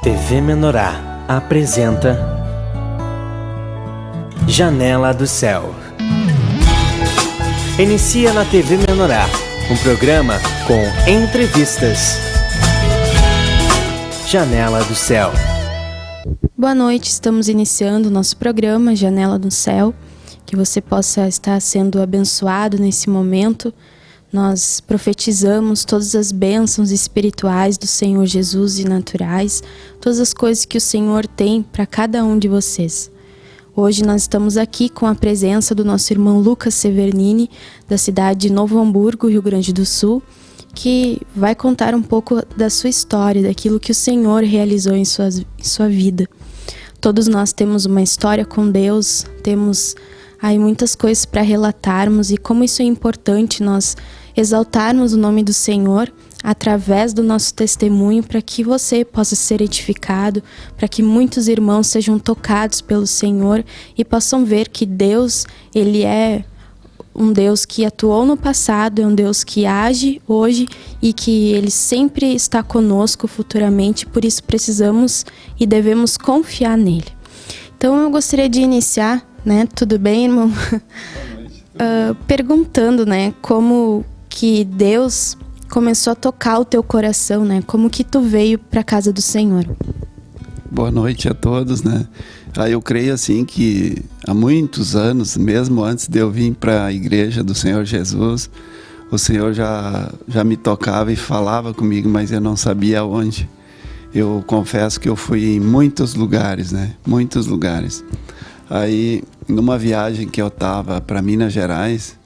TV Menorá apresenta Janela do Céu. Inicia na TV Menorá um programa com entrevistas. Janela do Céu. Boa noite, estamos iniciando o nosso programa Janela do Céu. Que você possa estar sendo abençoado nesse momento. Nós profetizamos todas as bênçãos espirituais do Senhor Jesus e naturais, todas as coisas que o Senhor tem para cada um de vocês. Hoje nós estamos aqui com a presença do nosso irmão Lucas Severnini, da cidade de Novo Hamburgo, Rio Grande do Sul, que vai contar um pouco da sua história, daquilo que o Senhor realizou em sua vida. Todos nós temos uma história com Deus, temos aí muitas coisas para relatarmos, e como isso é importante nós exaltarmos o nome do Senhor através do nosso testemunho, para que você possa ser edificado, para que muitos irmãos sejam tocados pelo Senhor e possam ver que Deus, Ele é um Deus que atuou no passado, é um Deus que age hoje e que Ele sempre está conosco futuramente. Por isso precisamos e devemos confiar nele. Então eu gostaria de iniciar, tudo bem, irmão? Perguntando, como que Deus começou a tocar o teu coração, Como que tu veio para a casa do Senhor? Boa noite a todos, Eu creio assim que há muitos anos, mesmo antes de eu vir para a igreja do Senhor Jesus, o Senhor já me tocava e falava comigo, mas eu não sabia onde. Eu confesso que eu fui em muitos lugares, Muitos lugares. Aí, numa viagem que eu estava para Minas Gerais,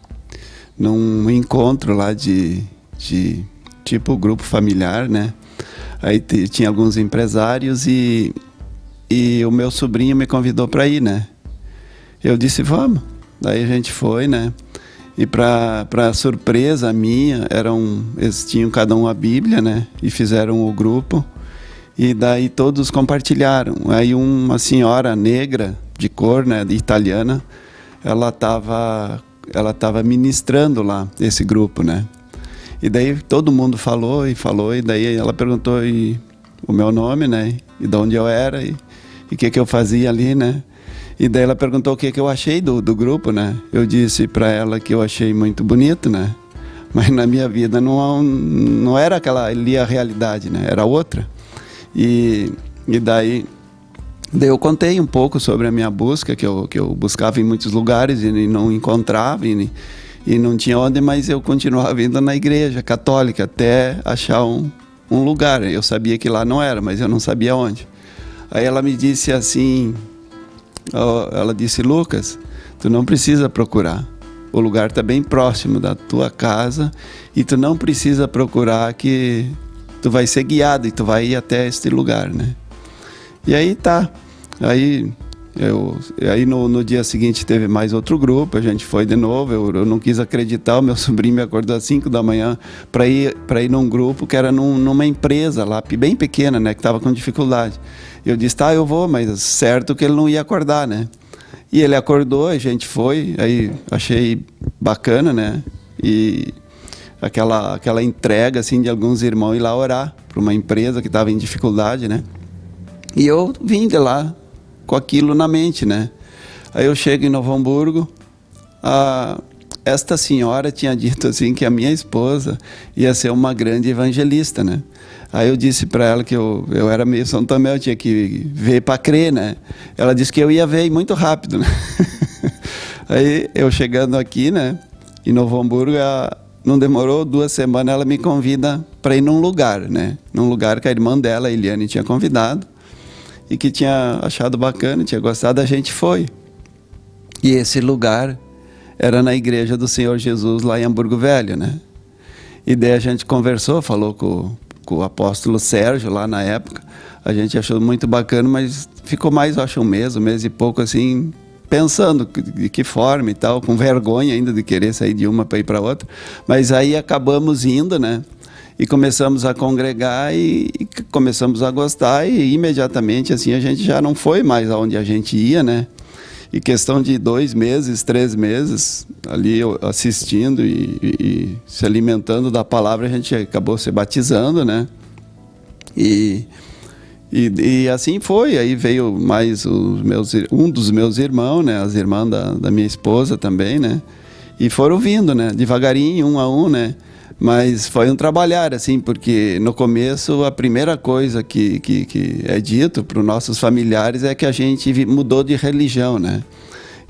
num encontro lá de tipo grupo familiar, Aí tinha alguns empresários e o meu sobrinho me convidou para ir, Eu disse, vamos. Daí a gente foi, E para surpresa minha, eles tinham cada um a Bíblia, E fizeram o grupo. E daí todos compartilharam. Aí uma senhora negra, de cor, italiana, ela estava ministrando lá esse grupo, E daí todo mundo falou, e daí ela perguntou o meu nome, E de onde eu era, e o que eu fazia ali, E daí ela perguntou o que eu achei do grupo, Eu disse para ela que eu achei muito bonito, Mas na minha vida não era aquela ali a realidade, Era outra. E daí eu contei um pouco sobre a minha busca, que eu buscava em muitos lugares e não encontrava, e não tinha onde, mas eu continuava indo na igreja católica até achar um lugar. Eu sabia que lá não era, mas eu não sabia onde. Aí ela me disse assim, ela disse, Lucas, tu não precisa procurar. O lugar está bem próximo da tua casa e tu não precisa procurar, que tu vai ser guiado e tu vai ir até este lugar, E aí tá. Aí no dia seguinte teve mais outro grupo, a gente foi de novo, eu não quis acreditar, o meu sobrinho me acordou às 5 da manhã para ir num grupo que era numa empresa lá, bem pequena, que estava com dificuldade. Eu disse, tá, eu vou, mas certo que ele não ia acordar, E ele acordou, a gente foi, aí achei bacana, E aquela entrega, assim, de alguns irmãos ir lá orar para uma empresa que estava em dificuldade, E eu vim de lá com aquilo na mente, Aí eu chego em Novo Hamburgo, esta senhora tinha dito assim que a minha esposa ia ser uma grande evangelista, Aí eu disse para ela que eu era meio São Tomé, eu tinha que ver para crer, Ela disse que eu ia ver muito rápido, Aí eu chegando aqui, em Novo Hamburgo, não demorou 2 semanas, ela me convida para ir num lugar, Num lugar que a irmã dela, a Eliane, tinha convidado e que tinha achado bacana, tinha gostado, a gente foi. E esse lugar era na igreja do Senhor Jesus, lá em Hamburgo Velho, E daí a gente conversou, falou com o apóstolo Sérgio lá na época. A gente achou muito bacana, mas ficou mais, eu acho, um mês e pouco, assim, pensando de que forma e tal, com vergonha ainda de querer sair de uma para ir para outra. Mas aí acabamos indo, E começamos a congregar e começamos a gostar, e imediatamente, assim, a gente já não foi mais aonde a gente ia, E questão de 2 meses, 3 meses, ali assistindo e se alimentando da palavra, a gente acabou se batizando, E E assim foi, aí veio mais um dos meus irmãos, né, as irmãs da minha esposa também, né, e foram vindo, né, devagarinho, um a um, né, mas foi um trabalhar, assim, porque no começo a primeira coisa que é dito para os nossos familiares é que a gente mudou de religião, né,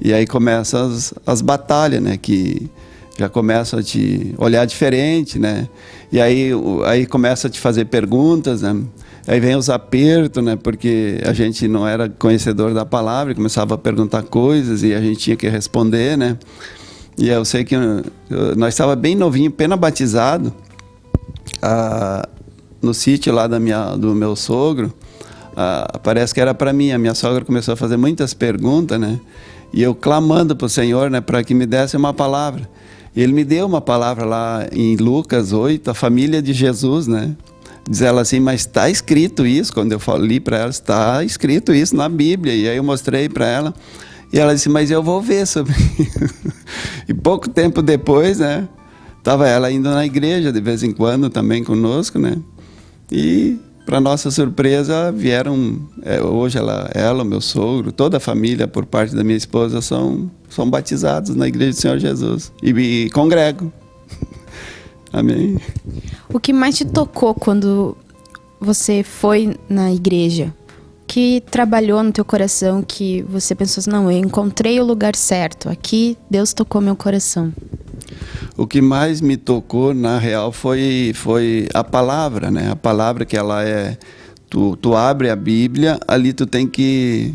e aí começam as batalhas, né, que já começam a te olhar diferente, né, e aí começa a te fazer perguntas, né. Aí vem os apertos, né? Porque a gente não era conhecedor da palavra, começava a perguntar coisas e a gente tinha que responder, né? E eu sei que nós estava bem novinho, pena batizado, no sítio lá do meu sogro. Parece que era para mim. A minha sogra começou a fazer muitas perguntas, né? E eu clamando para o Senhor, né? Para que me desse uma palavra. E Ele me deu uma palavra lá em Lucas 8, a família de Jesus, né? Diz ela assim, mas está escrito isso, quando eu li para ela, está escrito isso na Bíblia. E aí eu mostrei para ela, e ela disse, mas eu vou ver sobre isso. E pouco tempo depois, né, estava ela indo na igreja, de vez em quando também conosco, né, e para nossa surpresa vieram, hoje ela, o meu sogro, toda a família por parte da minha esposa são batizados na igreja do Senhor Jesus, e congregam. Amém. O que mais te tocou quando você foi na igreja? Que trabalhou no teu coração, que você pensou assim, não, eu encontrei o lugar certo, aqui Deus tocou meu coração? O que mais me tocou, na real, foi a palavra, né? A palavra que ela é... Tu abre a Bíblia, ali tu tem que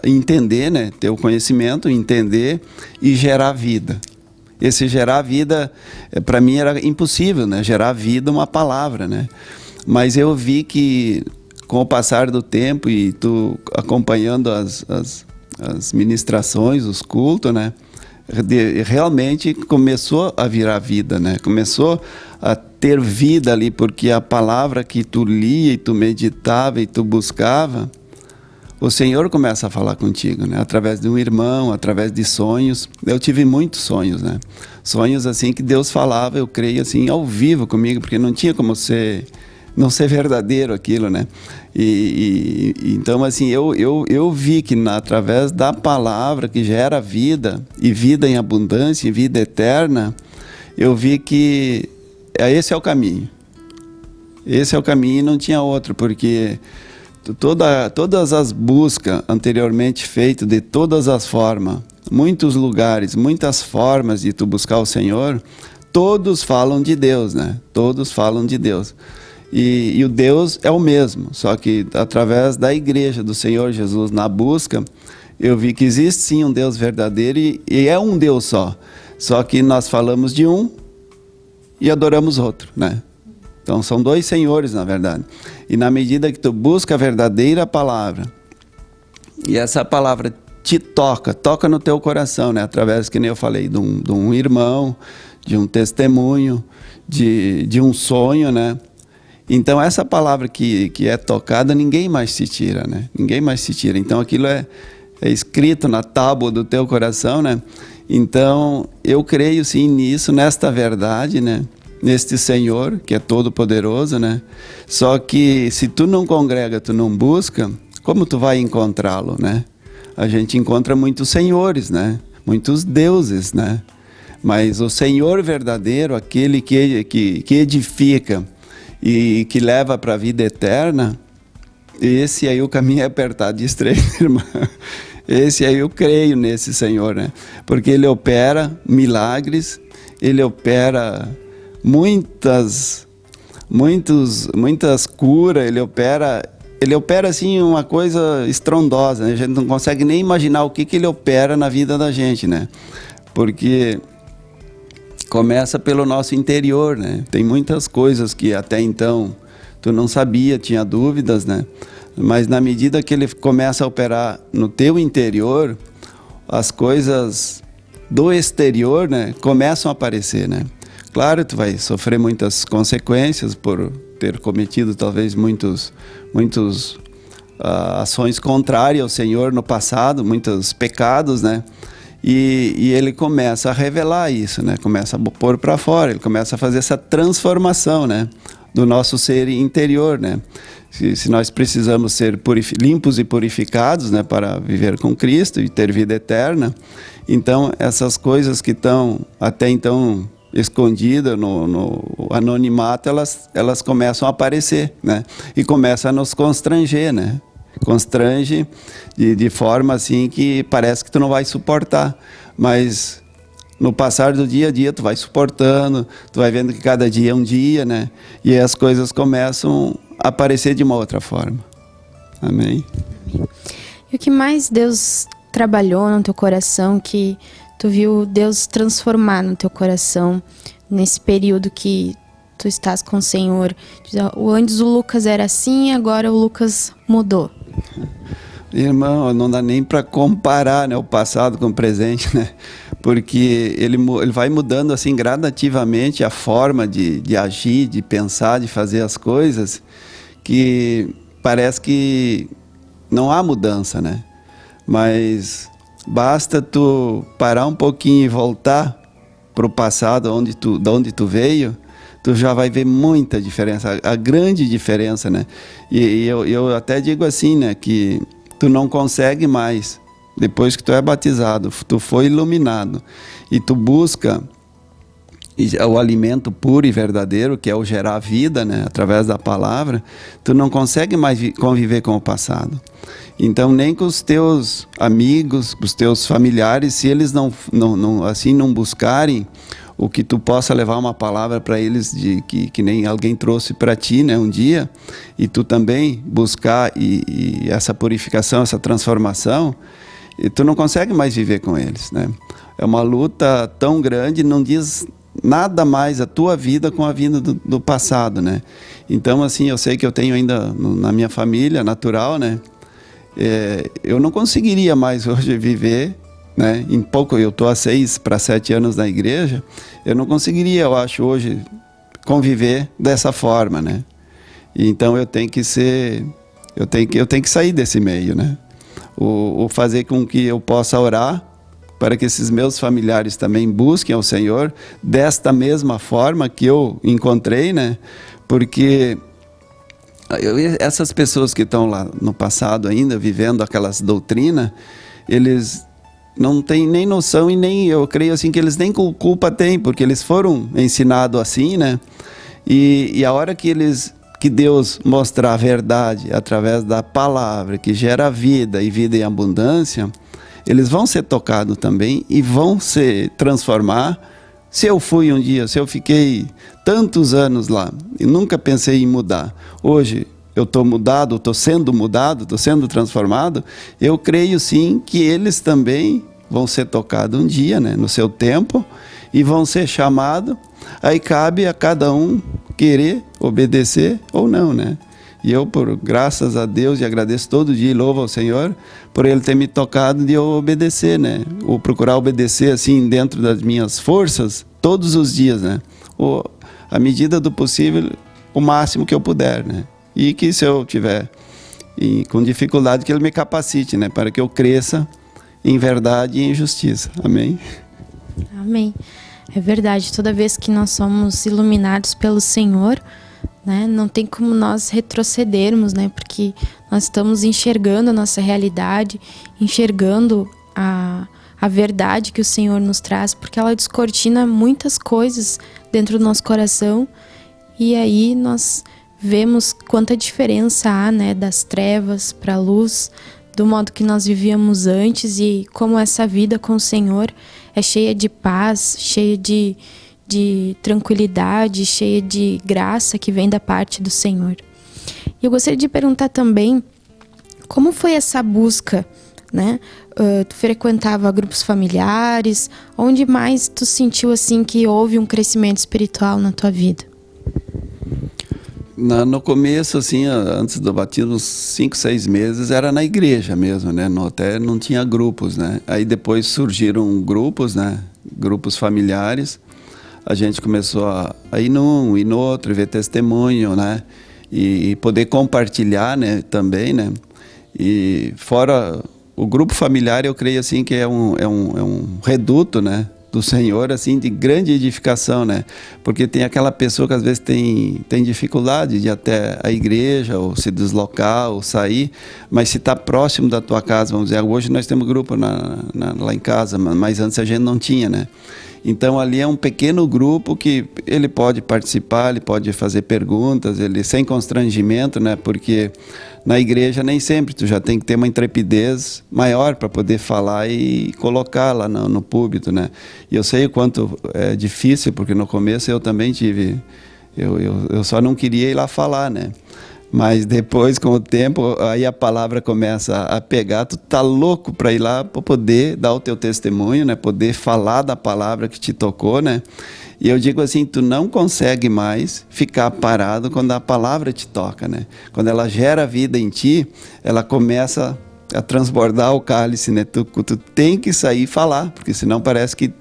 entender, né? Ter o conhecimento, entender e gerar vida. Esse gerar vida, para mim era impossível, né? Gerar vida uma palavra, né? Mas eu vi que com o passar do tempo e tu acompanhando as ministrações, os cultos, né? Realmente começou a virar vida, né? Começou a ter vida ali, porque a palavra que tu lia e tu meditava e tu buscava, o Senhor começa a falar contigo, né? Através de um irmão, através de sonhos. Eu tive muitos sonhos, né? Sonhos assim que Deus falava, eu creio assim, ao vivo comigo, porque não tinha como não ser verdadeiro aquilo, né? Então assim, eu vi que através da palavra que gera vida, e vida em abundância, e vida eterna, eu vi que esse é o caminho. Esse é o caminho e não tinha outro, porque todas as buscas anteriormente feitas, de todas as formas, muitos lugares, muitas formas de tu buscar o Senhor, todos falam de Deus, né? Todos falam de Deus. E o Deus é o mesmo, só que através da igreja do Senhor Jesus, na busca, eu vi que existe sim um Deus verdadeiro e é um Deus só que nós falamos de um e adoramos outro, né? Então são dois senhores, na verdade. E na medida que tu busca a verdadeira palavra, e essa palavra te toca no teu coração, né? Através, que nem eu falei, de um irmão, de um testemunho, de um sonho, né? Então essa palavra que é tocada, ninguém mais se tira, né? Ninguém mais se tira. Então aquilo é escrito na tábua do teu coração, né? Então eu creio sim nisso, nesta verdade, né? Neste Senhor, que é todo poderoso, né? Só que se tu não congrega, tu não busca, como tu vai encontrá-lo, né? A gente encontra muitos senhores, né? Muitos deuses, né? Mas o Senhor verdadeiro, aquele que edifica e que leva para a vida eterna, esse aí o caminho é apertado e estreito, irmã. Esse aí eu creio nesse Senhor, né? Porque Ele opera milagres, Ele opera muitas curas, ele opera assim uma coisa estrondosa, né? A gente não consegue nem imaginar o que Ele opera na vida da gente, né? Porque começa pelo nosso interior, né? Tem muitas coisas que até então tu não sabia, tinha dúvidas, né? Mas na medida que Ele começa a operar no teu interior, as coisas do exterior, né, começam a aparecer, né? Claro, tu vai sofrer muitas consequências por ter cometido talvez muitas ações contrárias ao Senhor no passado, muitos pecados, né? E Ele começa a revelar isso, né? Começa a pôr para fora, Ele começa a fazer essa transformação, né? do nosso ser interior, né? Se nós precisamos ser limpos e purificados, né, para viver com Cristo e ter vida eterna, então essas coisas que estão até então escondidas no anonimato, elas começam a aparecer, né? E começam a nos constranger, né? Constrange de forma assim que parece que tu não vai suportar, mas no passar do dia a dia tu vai suportando, tu vai vendo que cada dia é um dia, né? E aí as coisas começam a aparecer de uma outra forma. Amém? E o que mais Deus trabalhou no teu coração, que tu viu Deus transformar no teu coração nesse período que tu estás com o Senhor? Antes o Lucas era assim, agora o Lucas mudou. Irmão, não dá nem para comparar, né, o passado com o presente, né? Porque ele vai mudando assim gradativamente a forma de agir, de pensar, de fazer as coisas, que parece que não há mudança, né? Mas basta tu parar um pouquinho e voltar para o passado, de onde tu veio, tu já vai ver muita diferença, a grande diferença, né? E eu até digo assim, né, que tu não consegue mais, depois que tu é batizado, tu foi iluminado, e tu busca o alimento puro e verdadeiro, que é o gerar vida, né, através da palavra, tu não consegue mais conviver com o passado. Então, nem com os teus amigos, com os teus familiares, se eles não buscarem o que tu possa levar uma palavra para eles que nem alguém trouxe para ti, né, um dia, e tu também buscar e essa purificação, essa transformação, e tu não consegue mais viver com eles, né? É uma luta tão grande, não diz nada mais a tua vida com a vida do passado, né? Então, assim, eu sei que eu tenho ainda na minha família natural, né? Eu não conseguiria mais hoje viver, né? Em pouco, eu estou há 6 para 7 anos na igreja, eu não conseguiria, eu acho, hoje conviver dessa forma, né? E então eu tenho que sair desse meio, né? O fazer com que eu possa orar para que esses meus familiares também busquem ao Senhor desta mesma forma que eu encontrei, né? Porque essas pessoas que estão lá no passado ainda, vivendo aquelas doutrinas, eles não têm nem noção e nem, eu creio assim, que eles nem culpa têm, porque eles foram ensinados assim, né? E a hora que Deus mostrar a verdade através da palavra, que gera vida e vida em abundância, eles vão ser tocados também e vão se transformar. Se eu fui um dia, se eu fiquei tantos anos lá e nunca pensei em mudar, hoje eu estou mudado, estou sendo transformado, eu creio sim que eles também vão ser tocados um dia, né, no seu tempo, e vão ser chamados. Aí cabe a cada um querer obedecer ou não, né? E eu, graças a Deus, e agradeço todo dia e louvo ao Senhor por Ele ter me tocado de eu obedecer, né? Ou procurar obedecer assim dentro das minhas forças todos os dias, né? À medida do possível, o máximo que eu puder, né? E que se eu tiver com dificuldade, que Ele me capacite, né? Para que eu cresça em verdade e em justiça. Amém? Amém. É verdade, toda vez que nós somos iluminados pelo Senhor, né, não tem como nós retrocedermos, né, porque nós estamos enxergando a nossa realidade, enxergando a verdade que o Senhor nos traz, porque ela descortina muitas coisas dentro do nosso coração, e aí nós vemos quanta diferença há, né, das trevas para a luz, do modo que nós vivíamos antes, e como essa vida com o Senhor é cheia de paz, cheia de tranquilidade, cheia de graça que vem da parte do Senhor. E eu gostaria de perguntar também, como foi essa busca, né? Tu frequentava grupos familiares, onde mais tu sentiu assim que houve um crescimento espiritual na tua vida? No começo, assim, antes do batismo, uns 5, 6 meses, era na igreja mesmo, né? Até não tinha grupos, né? Aí depois surgiram grupos, né? Grupos familiares. A gente começou a ir num, ir no outro, ver testemunho, né? E poder compartilhar, né? Também, né? E fora o grupo familiar, eu creio assim que é um reduto, né? do Senhor, assim, de grande edificação, né? Porque tem aquela pessoa que às vezes tem dificuldade de ir até a igreja, ou se deslocar, ou sair, mas se está próximo da tua casa, vamos dizer, hoje nós temos grupo lá em casa, mas antes a gente não tinha, né? Então ali é um pequeno grupo que ele pode participar, ele pode fazer perguntas, ele sem constrangimento, né? Porque na igreja nem sempre tu já tem que ter uma intrepidez maior para poder falar e colocar lá no púlpito, né? E eu sei o quanto é difícil, porque no começo eu também tive, eu só não queria ir lá falar, né? Mas depois, com o tempo, aí a palavra começa a pegar, tu tá louco para ir lá para poder dar o teu testemunho, né? Poder falar da palavra que te tocou, né? E eu digo assim, tu não consegue mais ficar parado quando a palavra te toca, né? Quando ela gera vida em ti, ela começa a transbordar o cálice, né? Tu tem que sair e falar, porque senão parece que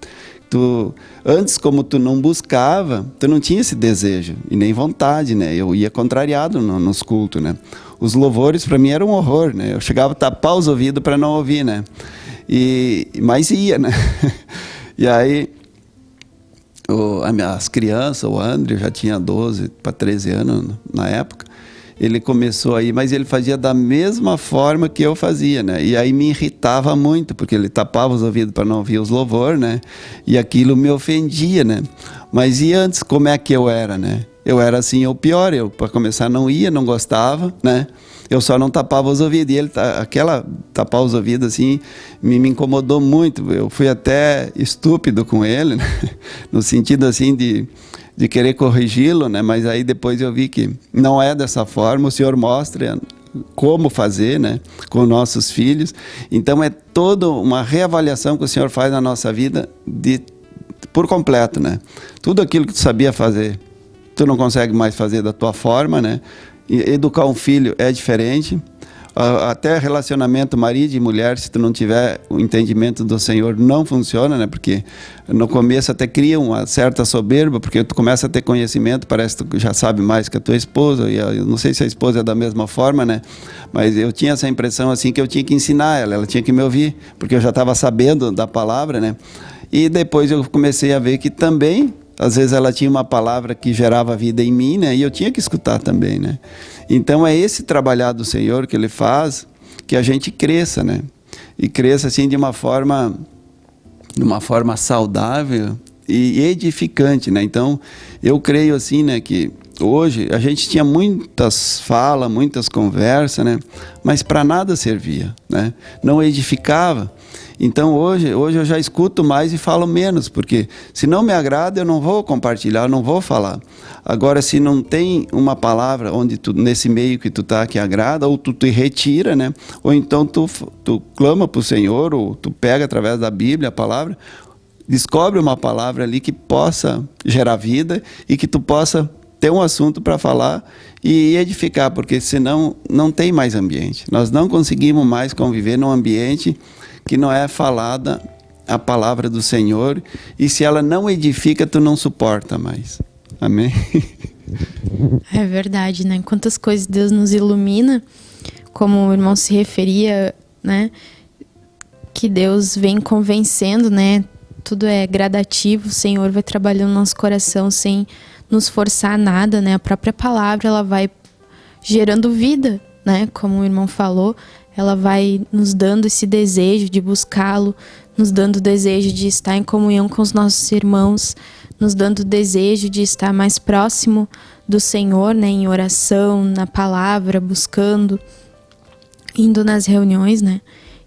antes, como tu não buscava, tu não tinha esse desejo e nem vontade, né? Eu ia contrariado nos cultos, né? Os louvores para mim eram um horror, né? Eu chegava a tapar os ouvidos para não ouvir, né? Mas ia, né? E aí as crianças, o André já tinha 12 para 13 anos na época. Ele começou aí, mas ele fazia da mesma forma que eu fazia, né? E aí me irritava muito, porque ele tapava os ouvidos para não ouvir os louvores, né? E aquilo me ofendia, né? Mas e antes, como é que eu era, né? Eu era assim, ou pior, eu para começar não ia, não gostava, né? Eu só não tapava os ouvidos. E ele, aquela tapar os ouvidos assim, me incomodou muito. Eu fui até estúpido com ele, né? No sentido assim de querer corrigi-lo, né? Mas aí depois eu vi que não é dessa forma, o Senhor mostra como fazer, né? Com nossos filhos. Então é toda uma reavaliação que o Senhor faz na nossa vida por completo, né? Tudo aquilo que tu sabia fazer, tu não consegue mais fazer da tua forma, né? E educar um filho é diferente. Até relacionamento marido e mulher, se tu não tiver o entendimento do Senhor, não funciona, né? Porque no começo até cria uma certa soberba, porque tu começa a ter conhecimento, parece que tu já sabe mais que a tua esposa, e eu não sei se a esposa é da mesma forma, né? Mas eu tinha essa impressão assim que eu tinha que ensinar ela tinha que me ouvir, porque eu já estava sabendo da palavra, né? E depois eu comecei a ver que também, às vezes ela tinha uma palavra que gerava vida em mim, né? E eu tinha que escutar também, né? Então é esse trabalhar do Senhor que Ele faz, que a gente cresça, né? E cresça assim de uma forma saudável e edificante, né? Então eu creio assim, né, que hoje a gente tinha muitas falas, muitas conversas, né? Mas para nada servia, né? Não edificava. Então hoje eu já escuto mais e falo menos, porque se não me agrada eu não vou compartilhar, eu não vou falar. Agora, se não tem uma palavra onde nesse meio que tu tá que agrada, ou tu te retira, né? Ou então tu clama para o Senhor, ou tu pega através da Bíblia a palavra, descobre uma palavra ali que possa gerar vida e que tu possa ter um assunto para falar e edificar, porque senão não tem mais ambiente. Nós não conseguimos mais conviver num ambiente que não é falada a palavra do Senhor, e se ela não edifica, tu não suporta mais. Amém? É verdade, né? Quantas coisas Deus nos ilumina, como o irmão se referia, né? Que Deus vem convencendo, né? Tudo é gradativo, o Senhor vai trabalhando no nosso coração sem nos forçar a nada, né? A própria palavra, ela vai gerando vida, né? Como o irmão falou, ela vai nos dando esse desejo de buscá-lo, nos dando o desejo de estar em comunhão com os nossos irmãos, nos dando o desejo de estar mais próximo do Senhor, né, em oração, na palavra, buscando, indo nas reuniões, né?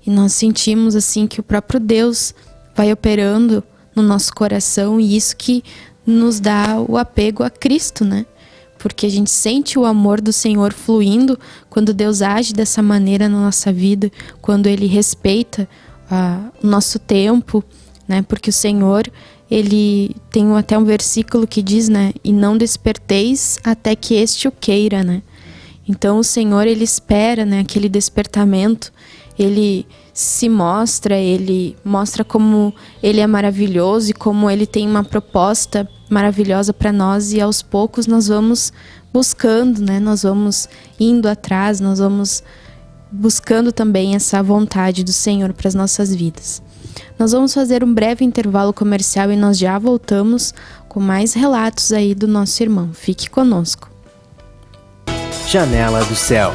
E nós sentimos assim que o próprio Deus vai operando no nosso coração, e isso que nos dá o apego a Cristo, né? Porque a gente sente o amor do Senhor fluindo quando Deus age dessa maneira na nossa vida, quando Ele respeita o nosso tempo, né? Porque o Senhor, Ele tem até um versículo que diz, né? E não desperteis até que este o queira, né? Então o Senhor, Ele espera, né? Aquele despertamento, Ele se mostra, Ele mostra como Ele é maravilhoso e como Ele tem uma proposta maravilhosa para nós, e aos poucos nós vamos buscando, né? Nós vamos indo atrás, nós vamos buscando também essa vontade do Senhor para as nossas vidas. Nós vamos fazer um breve intervalo comercial e nós já voltamos com mais relatos aí do nosso irmão. Fique conosco. Janela do Céu.